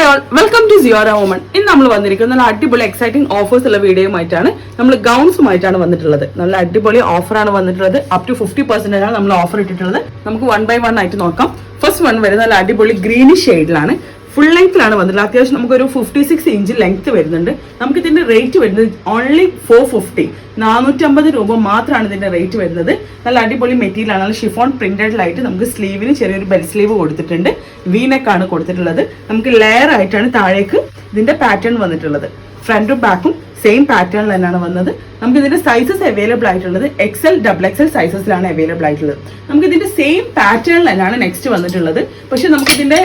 Hi all, welcome to Siora woman. ഇന്ന് നമ്മൾ വന്നിരിക്കുന്നത് നല്ല അടിപൊളി എക്സൈറ്റിംഗ് ഓഫേഴ്സ് ഉള്ള വീഡിയോയുമായിട്ടാണ്. നമ്മൾ ഗൗൺസുമായിട്ടാണ് വന്നിട്ടുള്ളത്. നല്ല അടിപൊളി ഓഫറാണ് വന്നിട്ടുള്ളത്. അപ് ടു 50% ആണ് നമ്മൾ ഓഫർ ഇട്ടിട്ടുള്ളത്. നമുക്ക് 1 by 1 ആയിട്ട് നോക്കാം. ഫസ്റ്റ് വൺ വരുന്നത് നല്ല അടിപൊളി ഗ്രീനിഷ് ഷെയ്ഡിലാണ്. ഫുൾ ലെങ്ത്തിലാണ് വന്നിട്ടുള്ളത്. അത്യാവശ്യം നമുക്കൊരു 56 ഇഞ്ച് ലെങ്ത് വരുന്നുണ്ട്. നമുക്ക് ഇതിന്റെ റേറ്റ് വരുന്നത് ഓൺലി 450, 450 രൂപ മാത്രമാണ് ഇതിന്റെ റേറ്റ് വരുന്നത്. നല്ല അടിപൊളി മെറ്റീരിയൽ ആണ്. നല്ല ഷിഫോൺ പ്രിന്റഡിലായിട്ട് നമുക്ക് സ്ലീവിന് ചെറിയൊരു ബെൽ സ്ലീവ് കൊടുത്തിട്ടുണ്ട്. വീനെക്കാണ് കൊടുത്തിട്ടുള്ളത്. നമുക്ക് ലെയർ ആയിട്ടാണ് താഴേക്ക് ഇതിന്റെ പാറ്റേൺ വന്നിട്ടുള്ളത്. ഫ്രണ്ടും ബാക്കും സെയിം പാറ്റേണിൽ തന്നെയാണ് വന്നത്. നമുക്ക് ഇതിന്റെ സൈസസ് അവൈലബിൾ ആയിട്ടുള്ളത് XL, XXL സൈസസിലാണ് അവൈലബിൾ ആയിട്ടുള്ളത്. നമുക്ക് ഇതിന്റെ സെയിം പാറ്റേണിൽ തന്നെയാണ് നെക്സ്റ്റ് വന്നിട്ടുള്ളത്. പക്ഷെ നമുക്ക് ഇതിന്റെ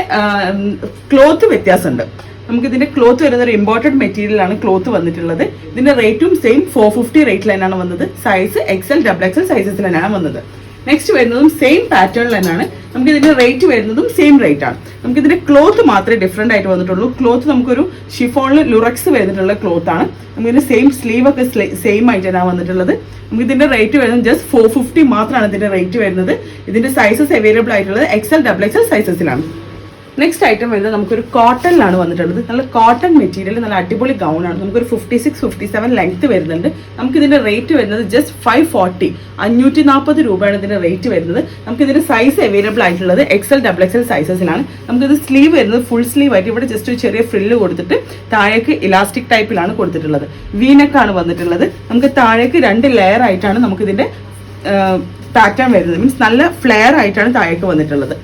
ക്ലോത്ത് വ്യത്യാസമുണ്ട്. നമുക്ക് ഇതിന്റെ ക്ലോത്ത് വരുന്ന ഒരു ഇമ്പോർട്ടഡ് മെറ്റീരിയൽ ആണ് ക്ലോത്ത് വന്നിട്ടുള്ളത്. ഇതിന്റെ റേറ്റും സെയിം 450 റേറ്റിൽ തന്നെയാണ് വന്നത്. സൈസ് XL, XXL സൈസസിൽ തന്നെയാണ് വന്നത്. നെക്സ്റ്റ് വരുന്നതും സെയിം പാറ്റേണിൽ തന്നെയാണ്. നമുക്ക് ഇതിന്റെ റേറ്റ് വരുന്നതും സെയിം റേറ്റ് ആണ്. നമുക്ക് ഇതിന്റെ ക്ലോത്ത് മാത്രമേ ഡിഫറെന്റ് ആയിട്ട് വന്നിട്ടുള്ളൂ. ക്ലോത്ത് നമുക്കൊരു ഷിഫോണിൽ ലുറക്സ് വരുന്നിട്ടുള്ള ക്ലോത്ത് ആണ്. നമുക്ക് ഇതിന്റെ സെയിം സ്ലീവ് ഒക്കെ സെയിം ആയിട്ടാണ് വന്നിട്ടുള്ളത്. നമുക്ക് ഇതിന്റെ റേറ്റ് വരുന്നത് ജസ്റ്റ് 450 മാത്രമാണ് ഇതിന്റെ റേറ്റ് വരുന്നത്. ഇതിന്റെ സൈസസ് അവൈലബിൾ ആയിട്ടുള്ളത് XL, XXL സൈസസിലാണ്. നെക്സ്റ്റ് ഐറ്റം വരുന്നത് നമുക്കൊരു കോട്ടണിലാണ് വന്നിട്ടുള്ളത്. നല്ല കോട്ടൺ മെറ്റീരിയൽ, നല്ല അടിപൊളി ഗൗൺ ആണ്. നമുക്കൊരു 56, 57 ലെങ്ത് വരുന്നുണ്ട്. നമുക്ക് ഇതിന്റെ റേറ്റ് വരുന്നത് ജസ്റ്റ് 540, 540 രൂപയാണ് ഇതിന്റെ റേറ്റ് വരുന്നത്. നമുക്ക് ഇതിന്റെ സൈസ് അവൈലബിൾ ആയിട്ടുള്ളത് XL, XXL സൈസസിലാണ്. നമുക്കിത് സ്ലീവ് വരുന്നത് ഫുൾ സ്ലീവ് ആയിട്ട് ഇവിടെ ജസ്റ്റ് ഒരു ചെറിയ ഫ്രില്ല് കൊടുത്തിട്ട് താഴേക്ക് ഇലാസ്റ്റിക് ടൈപ്പിലാണ് കൊടുത്തിട്ടുള്ളത്. വീനെക്കാണ് വന്നിട്ടുള്ളത്. നമുക്ക് താഴേക്ക് 2 ലെയർ ആയിട്ടാണ് നമുക്കിതിന്റെ പാറ്റേൺ വരുന്നത്. മീൻസ് നല്ല ഫ്ലെയർ ആയിട്ടാണ് താഴേക്ക് വന്നിട്ടുള്ളത്.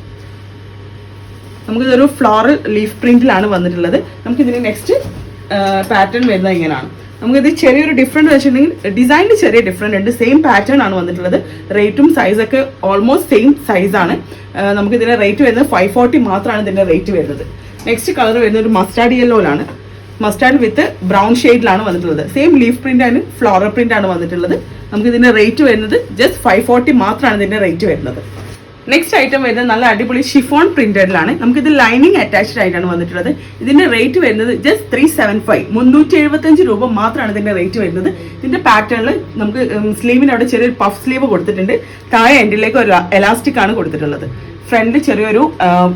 നമുക്കിതൊരു ഫ്ലോറൽ ലീഫ് പ്രിന്റിലാണ് വന്നിട്ടുള്ളത്. നമുക്കിതിന്റെ നെക്സ്റ്റ് പാറ്റേൺ വരുന്നത് ഇങ്ങനെയാണ്. നമുക്കിത് ചെറിയൊരു ഡിഫറെന്റ് വെച്ചിട്ടുണ്ടെങ്കിൽ ഡിസൈനിൽ ചെറിയ ഡിഫറെന്റ് ഉണ്ട്. സെയിം പാറ്റേൺ ആണ് വന്നിട്ടുള്ളത്. റേറ്റും സൈസൊക്കെ ഓൾമോസ്റ്റ് സെയിം സൈസാണ്. നമുക്കിതിന്റെ റേറ്റ് വരുന്നത് 540 മാത്രമാണ് ഇതിന്റെ റേറ്റ് വരുന്നത്. നെക്സ്റ്റ് കളർ വരുന്നത് ഒരു മസ്റ്റാർഡ് യെല്ലോയിലാണ്. മസ്റ്റാർഡ് വിത്ത് ബ്രൗൺ ഷെയ്ഡിലാണ് വന്നിട്ടുള്ളത്. സെയിം ലീഫ് പ്രിന്റ് ആണ്, ഫ്ലോറൽ പ്രിന്റ് ആണ് വന്നിട്ടുള്ളത്. നമുക്ക് ഇതിന്റെ റേറ്റ് വരുന്നത് ജസ്റ്റ് 540 മാത്രമാണ് ഇതിന്റെ റേറ്റ് വരുന്നത്. നെക്സ്റ്റ് ഐറ്റം വരുന്നത് നല്ല അടിപൊളി ഷിഫോൺ പ്രിന്റഡിലാണ്. നമുക്ക് ഇത് ലൈനിങ് അറ്റാച്ച്ഡ് ആയിട്ടാണ് വന്നിട്ടുള്ളത്. ഇതിന്റെ റേറ്റ് വരുന്നത് ജസ്റ്റ് 375, 375 രൂപ മാത്രമാണ് ഇതിന്റെ റേറ്റ് വരുന്നത്. ഇതിന്റെ പാറ്റേണിൽ നമുക്ക് സ്ലീവിന് അവിടെ ചെറിയൊരു പഫ് സ്ലീവ് കൊടുത്തിട്ടുണ്ട്. താഴെ എൻഡിലേക്ക് ഒരു എലാസ്റ്റിക് ആണ് കൊടുത്തിട്ടുള്ളത്. ഫ്രണ്ടിൽ ചെറിയൊരു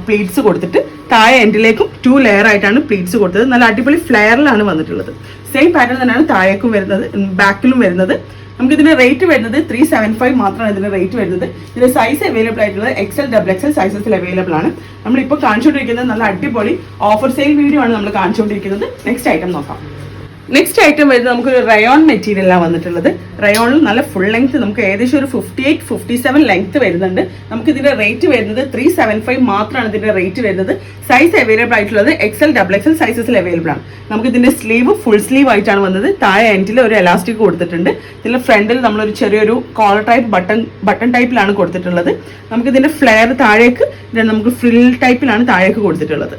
പ്ലീറ്റ്സ് കൊടുത്തിട്ട് താഴെ എൻഡിലേക്കും 2 ലെയർ ആയിട്ടാണ് പ്ലീറ്റ്സ് കൊടുത്തത്. നല്ല അടിപൊളി ഫ്ലെയറിലാണ് വന്നിട്ടുള്ളത്. സെയിം പാറ്റേൺ തന്നെയാണ് താഴേക്കും വരുന്നത്, ബാക്കിലും വരുന്നത്. നമുക്ക് ഇതിന്റെ റേറ്റ് വരുന്നത് 375 മാത്രമാണ് ഇതിന്റെ റേറ്റ് വരുന്നത്. ഇതിന്റെ സൈസ് അവൈലബിൾ ആയിട്ടുള്ളത് XL, XXL സൈസസിൽ അവൈലബിൾ ആണ്. നമ്മളിപ്പോൾ കാണിച്ചുകൊണ്ടിരിക്കുന്നത് നല്ല അടിപൊളി ഓഫർ സെയിൽ വീഡിയോ ആണ് നമ്മൾ കാണിച്ചുകൊണ്ടിരിക്കുന്നത്. നെക്സ്റ്റ് ഐറ്റം നോക്കാം. നെക്സ്റ്റ് ഐറ്റം വരുന്നത് നമുക്കൊരു റയോൺ മെറ്റീരിയലാണ് വന്നിട്ടുള്ളത്. റയോണിൽ നല്ല ഫുൾ ലെങ്ത് നമുക്ക് ഏകദേശം ഒരു 58, 57 ലെങ്ത് വരുന്നുണ്ട്. നമുക്ക് ഇതിന്റെ റേറ്റ് വരുന്നത് 375 മാത്രമാണ് ഇതിന്റെ റേറ്റ് വരുന്നത്. സൈസ് അവൈലബിൾ ആയിട്ടുള്ളത് XL, XXL സൈസസിൽ അവൈലബിൾ ആണ്. നമുക്ക് ഇതിന്റെ സ്ലീവ് ഫുൾ സ്ലീവ് ആയിട്ടാണ് വന്നത്. താഴെ എൻഡിൽ ഒരു എലാസ്റ്റിക് കൊടുത്തിട്ടുണ്ട്. ഇതിന്റെ ഫ്രണ്ടിൽ നമ്മളൊരു ചെറിയൊരു കോളർ ടൈപ്പ് ബട്ടൺ ടൈപ്പിലാണ് കൊടുത്തിട്ടുള്ളത്. നമുക്ക് ഇതിന്റെ ഫ്ലെയർ താഴേക്ക് നമുക്ക് ഫ്രിൽ ടൈപ്പിലാണ് താഴേക്ക് കൊടുത്തിട്ടുള്ളത്.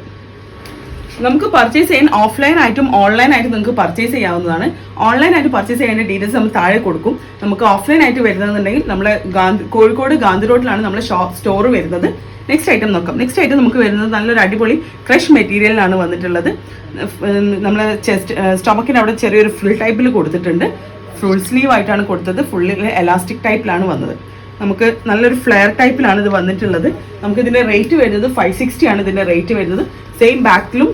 നമുക്ക് പർച്ചേസ് ചെയ്യാൻ ഓഫ്ലൈൻ ആയിട്ടും ഓൺലൈൻ ആയിട്ടും നിങ്ങൾക്ക് പർച്ചേസ് ചെയ്യാവുന്നതാണ്. ഓൺലൈൻ ആയിട്ട് പർച്ചേസ് ചെയ്യേണ്ട ഡീറ്റെയിൽസ് നമ്മൾ താഴെ കൊടുക്കും. നമുക്ക് ഓഫ്ലൈൻ ആയിട്ട് വരുന്നതെന്നുണ്ടെങ്കിൽ നമ്മളെ കോഴിക്കോട് ഗാന്ധി റോഡിലാണ് നമ്മുടെ സ്റ്റോർ വരുന്നത്. നെക്സ്റ്റ് ഐറ്റം നോക്കാം. നെക്സ്റ്റ് ഐറ്റം നമുക്ക് വരുന്നത് നല്ലൊരു അടിപൊളി ക്രഷ് മെറ്റീരിയലാണ് വന്നിട്ടുള്ളത്. നമ്മളെ സ്റ്റൊമക്കിന് അവിടെ ചെറിയൊരു ഫുൾ ടൈപ്പിൽ കൊടുത്തിട്ടുണ്ട്. ഫുൾ സ്ലീവ് ആയിട്ടാണ് കൊടുത്തത്. ഫുള്ളിൽ എലാസ്റ്റിക് ടൈപ്പിലാണ് വന്നത്. നമുക്ക് നല്ലൊരു ഫ്ലെയർ ടൈപ്പിലാണ് ഇത് വന്നിട്ടുള്ളത്. നമുക്ക് ഇതിന്റെ റേറ്റ് വരുന്നത് 560 ആണ് ഇതിന്റെ റേറ്റ് വരുന്നത്. സെയിം ബാക്കിലും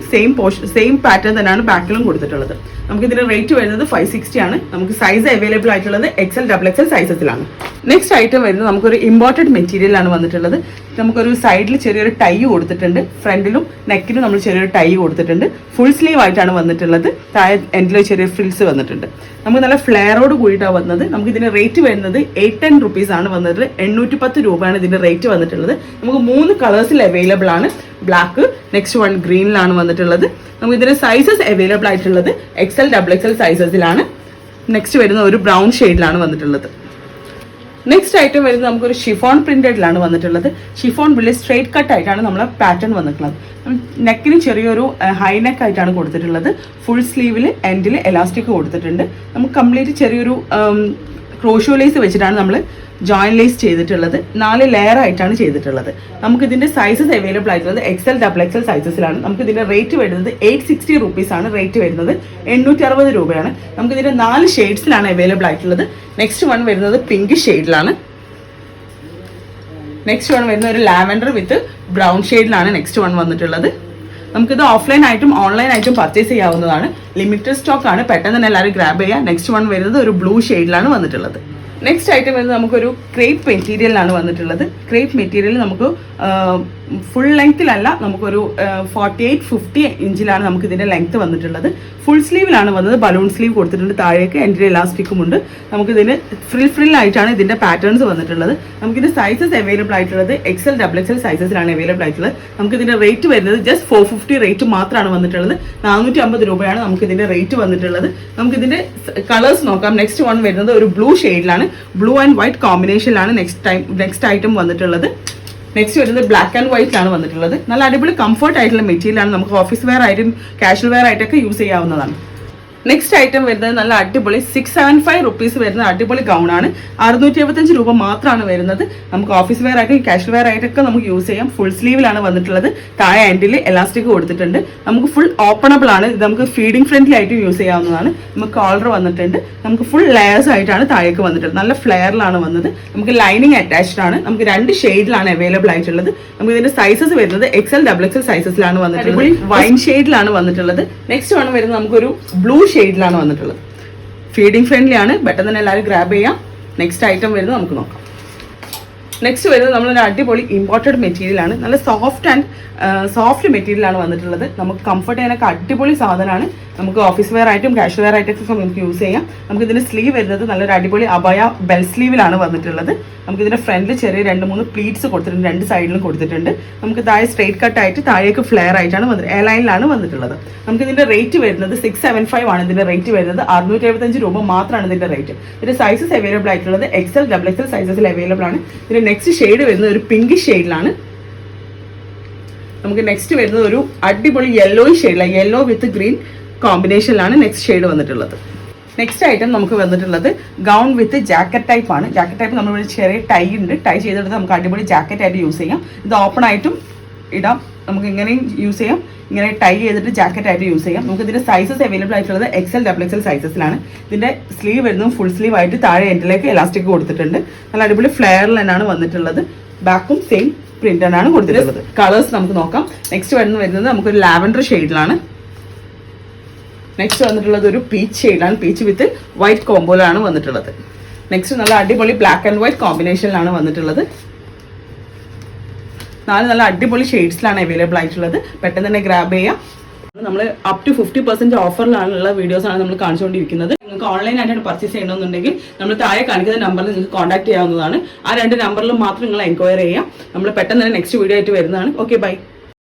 സെയിം പാറ്റേൺ തന്നെയാണ് ബാക്കിലും കൊടുത്തിട്ടുള്ളത്. നമുക്ക് ഇതിന്റെ റേറ്റ് വരുന്നത് 560 ആണ്. നമുക്ക് സൈസ് അവൈലബിൾ ആയിട്ടുള്ളത് XL, XXL സൈസസിലാണ്. നെക്സ്റ്റ് ഐറ്റം വരുന്നത് നമുക്കൊരു ഇമ്പോർട്ടഡ് മെറ്റീരിയലാണ് വന്നിട്ടുള്ളത്. നമുക്കൊരു സൈഡിൽ ചെറിയൊരു ടൈ കൊടുത്തിട്ടുണ്ട്. ഫ്രണ്ടിലും നെക്കിലും നമ്മൾ ചെറിയൊരു ടൈ കൊടുത്തിട്ടുണ്ട്. ഫുൾ സ്ലീവ് ആയിട്ടാണ് വന്നിട്ടുള്ളത്. താഴെ എൻഡിൽ ചെറിയ ഫ്രിൽസ് വന്നിട്ടുണ്ട്. നമുക്ക് നല്ല ഫ്ലെയറോട് കൂടിയിട്ടാണ് വന്നത്. നമുക്ക് ഇതിന്റെ റേറ്റ് വരുന്നത് 810 റുപ്പീസ് ആണ് വന്നത്. 810 രൂപയാണ് ഇതിന്റെ റേറ്റ് വന്നിട്ടുള്ളത്. നമുക്ക് 3 കളേഴ്സിൽ അവൈലബിൾ ആണ്. ബ്ലാക്ക്, നെക്സ്റ്റ് വൺ ഗ്രീനിലാണ് വന്നിട്ടുള്ളത്. നമുക്ക് ഇതിന്റെ സൈസസ് അവൈലബിൾ ആയിട്ടുള്ളത് XL, XXL സൈസസിലാണ്. നെക്സ്റ്റ് വരുന്ന ഒരു ബ്രൗൺ ഷെയ്ഡിലാണ് വന്നിട്ടുള്ളത്. നെക്സ്റ്റ് ഐറ്റം വരുന്നത് നമുക്കൊരു ഷിഫോൺ പ്രിന്റഡിലാണ് വന്നിട്ടുള്ളത്. ഷിഫോൺ ബില്ല് സ്ട്രേറ്റ് കട്ട് ആയിട്ടാണ് നമ്മളെ പാറ്റേൺ വന്നിട്ടുള്ളത്. നെക്കിന് ചെറിയൊരു ഹൈ നെക്ക് ആയിട്ടാണ് കൊടുത്തിട്ടുള്ളത്. ഫുൾ സ്ലീവിൽ എൻഡിൽ എലാസ്റ്റിക് കൊടുത്തിട്ടുണ്ട്. നമുക്ക് കംപ്ലീറ്റ് ചെറിയൊരു ക്രോഷോ ലേസ് വെച്ചിട്ടാണ് നമ്മൾ ജോയിൻ ലേസ് ചെയ്തിട്ടുള്ളത്. 4 ലെയർ ആയിട്ടാണ് ചെയ്തിട്ടുള്ളത്. നമുക്ക് ഇതിന്റെ സൈസസ് അവൈലബിൾ ആയിട്ടുള്ളത് XL, XXL സൈസസിലാണ്. നമുക്ക് ഇതിന്റെ റേറ്റ് വരുന്നത് 860 റുപ്പീസ് ആണ് റേറ്റ് വരുന്നത്. 860 രൂപയാണ്. നമുക്ക് ഇതിന്റെ 4 ഷെയ്ഡ്സിലാണ് അവൈലബിൾ ആയിട്ടുള്ളത്. നെക്സ്റ്റ് വൺ വരുന്നത് പിങ്ക് ഷെയ്ഡിലാണ്. നെക്സ്റ്റ് വൺ വരുന്ന ഒരു ലാവൻഡർ വിത്ത് ബ്രൗൺ ഷെയ്ഡിലാണ് നെക്സ്റ്റ് വൺ വന്നിട്ടുള്ളത്. നമുക്കിത് ഓഫ്ലൈൻ ആയിട്ടും ഓൺലൈൻ ആയിട്ടും പർച്ചേസ് ചെയ്യാവുന്നതാണ്. ലിമിറ്റഡ് സ്റ്റോക്ക് ആണ്, പെട്ടെന്ന് തന്നെ എല്ലാവരും ഗ്രാബ് ചെയ്യുക. നെക്സ്റ്റ് വൺ വരുന്നത് ഒരു ബ്ലൂ ഷെയ്ഡിലാണ് വന്നിട്ടുള്ളത്. നെക്സ്റ്റ് ഐറ്റം വരുന്നത് നമുക്കൊരു ക്രേപ്പ് മെറ്റീരിയലാണ് വന്നിട്ടുള്ളത്. ക്രേപ്പ് മെറ്റീരിയൽ നമുക്ക് ഫുൾ ലെങ്ത്തിലല്ല, നമുക്കൊരു 48-50 ഇഞ്ചിലാണ് നമുക്ക് ഇതിൻ്റെ ലെങ്ത്ത് വന്നിട്ടുള്ളത്. ഫുൾ സ്ലീവിലാണ് വന്നത്, ബലൂൺ സ്ലീവ് കൊടുത്തിട്ടുണ്ട്, താഴേക്ക് എൻ്റെ ഇലാസ്റ്റിക്കും ഉണ്ട്. നമുക്കിതിന് ഫ്രിൽ ആയിട്ടാണ് ഇതിൻ്റെ പാറ്റേൺസ് വന്നിട്ടുള്ളത്. നമുക്കിതിൻ്റെ സൈസസ് അവൈലബിൾ ആയിട്ടുള്ളത് XL, XXL സൈസസിലാണ് അവൈലബിൾ ആയിട്ടുള്ളത്. നമുക്കിതിൻ്റെ റേറ്റ് വരുന്നത് ജസ്റ്റ് 450 റേറ്റ് മാത്രമാണ് വന്നിട്ടുള്ളത്. 450 രൂപയാണ് നമുക്കിതിൻ്റെ റേറ്റ് വന്നിട്ടുള്ളത്. നമുക്കിതിൻ്റെ കളേഴ്സ് നോക്കാം. നെക്സ്റ്റ് വൺ വരുന്നത് ഒരു ബ്ലൂ ഷെയ്ഡിലാണ്, ബ്ലൂ ആൻഡ് വൈറ്റ് കോമ്പിനേഷനിലാണ് നെക്സ്റ്റ് ഐറ്റം വന്നിട്ടുള്ളത്. നെക്സ്റ്റ് വരുന്നത് ബ്ലാക്ക് ആൻഡ് വൈറ്റ് ആണ് വന്നിട്ടുള്ളത്. നല്ല അടിപൊളി കംഫർട്ട് ആയിട്ടുള്ള മെറ്റീരിയലാണ്, നമുക്ക് ഓഫീസ് വെയർ ആയിട്ടും കാഷ്വൽ വെയർ ആയിട്ടൊക്കെ യൂസ് ചെയ്യാവുന്നതാണ്. നെക്സ്റ്റ് ഐറ്റം വരുന്നത് നല്ല അടിപൊളി 675 റുപ്പീസ് വരുന്ന അടിപൊളി ഗൗണാണ്. 675 രൂപ മാത്രമാണ് വരുന്നത്. നമുക്ക് ഓഫീസ് വെയർ ആയിട്ടും കാഷ്വൽ വെയർ ആയിട്ടൊക്കെ നമുക്ക് യൂസ് ചെയ്യാം. ഫുൾ സ്ലീവിലാണ് വന്നിട്ടുള്ളത്, താഴെ എൻഡിൽ എലാസ്റ്റിക് കൊടുത്തിട്ടുണ്ട്. നമുക്ക് ഫുൾ ഓപ്പണബിൾ ആണ്, ഇത് നമുക്ക് ഫീഡിംഗ് ഫ്രണ്ട്ലി ആയിട്ട് യൂസ് ചെയ്യാവുന്നതാണ്. നമുക്ക് കോളർ വന്നിട്ടുണ്ട്, നമുക്ക് ഫുൾ ലെയേഴ്സ് ആയിട്ടാണ് താഴേക്ക് വന്നിട്ടുള്ളത്. നല്ല ഫ്ലെയറിലാണ് വന്നത്. നമുക്ക് ലൈനിങ് അറ്റാച്ച്ഡ് ആണ്. നമുക്ക് 2 ഷെയ്ഡിലാണ് അവൈലബിൾ ആയിട്ടുള്ളത്. നമുക്ക് ഇതിന്റെ സൈസസ് വരുന്നത് XL, XXL സൈസസിലാണ് വന്നിട്ടുള്ളത്. വൈൻ ഷെയ്ഡിലാണ് വന്നിട്ടുള്ളത്. നെക്സ്റ്റ് ആണ് വരുന്നത് നമുക്കൊരു ബ്ലൂ ഷെയ്ഡിലാണ് വന്നിട്ടുള്ളത്. ഫീഡിംഗ് ഫ്രണ്ട്ലി ആണ്, പെട്ടെന്ന് തന്നെ എല്ലാവരും ഗ്രാബ് ചെയ്യാം. നെക്സ്റ്റ് ഐറ്റം വരുന്നത് നമുക്ക് നോക്കാം. നെക്സ്റ്റ് വരുന്നത് നമ്മളൊരു അടിപൊളി ഇമ്പോർട്ടഡ് മെറ്റീരിയലാണ്. നല്ല സോഫ്റ്റ് മെറ്റീരിയലാണ് വന്നിട്ടുള്ളത്. നമുക്ക് കംഫർട്ട് ചെയ്യാനൊക്കെ അടിപൊളി സാധനമാണ്. നമുക്ക് ഓഫീസ് വെയർ ആയിട്ടും കാഷ്വൽ വെയർ ആയിട്ടൊക്കെ നമുക്ക് യൂസ് ചെയ്യാം. നമുക്ക് ഇതിന്റെ സ്ലീവ് വരുന്നത് നല്ലൊരു അടിപൊളി അബയ ബെൽ സ്ലീവിലാണ് വന്നിട്ടുള്ളത്. നമുക്ക് ഇതിന്റെ ഫ്രണ്ടിൽ ചെറിയ 2-3 പ്ലീറ്റ്സ് കൊടുത്തിട്ടുണ്ട്, 2 സൈഡിലും കൊടുത്തിട്ടുണ്ട്. നമുക്ക് താഴെ സ്ട്രെയിറ്റ് കട്ട് ആയിട്ട് താഴേക്ക് ഫ്ലെയർ ആയിട്ടാണ് വന്നിട്ട് എ ലൈനിലാണ് വന്നിട്ടുള്ളത്. നമുക്ക് ഇതിന്റെ റേറ്റ് വരുന്നത് 675 ആണ് ഇതിന്റെ റേറ്റ് വരുന്നത്. 675 രൂപ മാത്രമാണ് ഇതിന്റെ റേറ്റ്. ഇതിന്റെ സൈസസ് അവൈലബിൾ ആയിട്ടുള്ളത് XL, XXL സൈസസിൽ അവൈലബിൾ ആണ്. ഇതിന്റെ നെക്സ്റ്റ് ഷെയ്ഡ് വരുന്നത് ഒരു പിങ്ക് ഷെയ്ഡിലാണ്. നമുക്ക് നെക്സ്റ്റ് വരുന്നത് ഒരു അടിപൊളി യെല്ലോ ഷെയ്ഡിലാണ്, യെല്ലോ വിത്ത് ഗ്രീൻ കോമ്പിനേഷനിലാണ് നെക്സ്റ്റ് ഷെയ്ഡ് വന്നിട്ടുള്ളത്. നെക്സ്റ്റ് ഐറ്റം നമുക്ക് വന്നിട്ടുള്ളത് ഗൗൺ വിത്ത് ജാക്കറ്റ് ടൈപ്പ് ആണ്. ജാക്കറ്റ് ടൈപ്പ് നമ്മൾ ചെറിയ ടൈ ഉണ്ട്, ടൈ ചെയ്തെടുത്ത് നമുക്ക് അടിപൊളി ജാക്കറ്റ് ആയിട്ട് യൂസ് ചെയ്യാം. ഇത് ഓപ്പൺ ആയിട്ടും ഇടാം, നമുക്ക് ഇങ്ങനെയും യൂസ് ചെയ്യാം, ഇങ്ങനെ ടൈ ചെയ്തിട്ട് ജാക്കറ്റ് ആയിട്ട് യൂസ് ചെയ്യാം. നമുക്ക് ഇതിന്റെ സൈസസ് അവൈലബിൾ ആയിട്ടുള്ളത് XL, XXL സൈസസിലാണ്. ഇതിന്റെ സ്ലീവ് വരുന്നത് ഫുൾ സ്ലീവ് ആയിട്ട് താഴെ എൻഡിലേക്ക് എലാസ്റ്റിക് കൊടുത്തിട്ടുണ്ട്. നല്ല അടിപൊളി ഫ്ലെയറിൽ തന്നെയാണ് വന്നിട്ടുള്ളത്. ബാക്കും സെയിം പ്രിന്റാണ് കൊടുത്തിട്ടുള്ളത്. കളേഴ്സ് നമുക്ക് നോക്കാം. നെക്സ്റ്റ് വരുന്നത് നമുക്കൊരു ലാവൻഡർ ഷെയ്ഡിലാണ്. നെക്സ്റ്റ് വന്നിട്ടുള്ളത് ഒരു പീച്ച് ഷെയ്ഡാണ്, പീച്ച് വിത്ത് വൈറ്റ് കോമ്പോയിലാണ് വന്നിട്ടുള്ളത്. നെക്സ്റ്റ് നല്ല അടിപൊളി ബ്ലാക്ക് ആൻഡ് വൈറ്റ് കോമ്പിനേഷനിലാണ് വന്നിട്ടുള്ളത്. 4 നല്ല അടിപൊളി ഷെയ്ഡ്സിലാണ് അവൈലബിൾ ആയിട്ടുള്ളത്. പെട്ടെന്ന് തന്നെ ഗ്രാബ് ചെയ്യാം. നമ്മൾ അപ് ടു 50% ഓഫറിലാണുള്ള വീഡിയോസാണ് നമ്മൾ കാണിച്ചുകൊണ്ടിരിക്കുന്നത്. നിങ്ങൾക്ക് ഓൺലൈൻ ആയിട്ടാണ് പർച്ചേസ് ചെയ്യണമെന്നുണ്ടെങ്കിൽ നമ്മൾ താഴെ കാണിക്കുന്ന നമ്പറിൽ നിങ്ങൾക്ക് കോൺടാക്ട് ചെയ്യാവുന്നതാണ്. ആ 2 നമ്പറിൽ മാത്രം നിങ്ങൾ എൻക്വയറി ചെയ്യാം. നമ്മൾ പെട്ടെന്ന് തന്നെ നെക്സ്റ്റ് വീഡിയോ ആയിട്ട് വരുന്നതാണ്. Okay, by.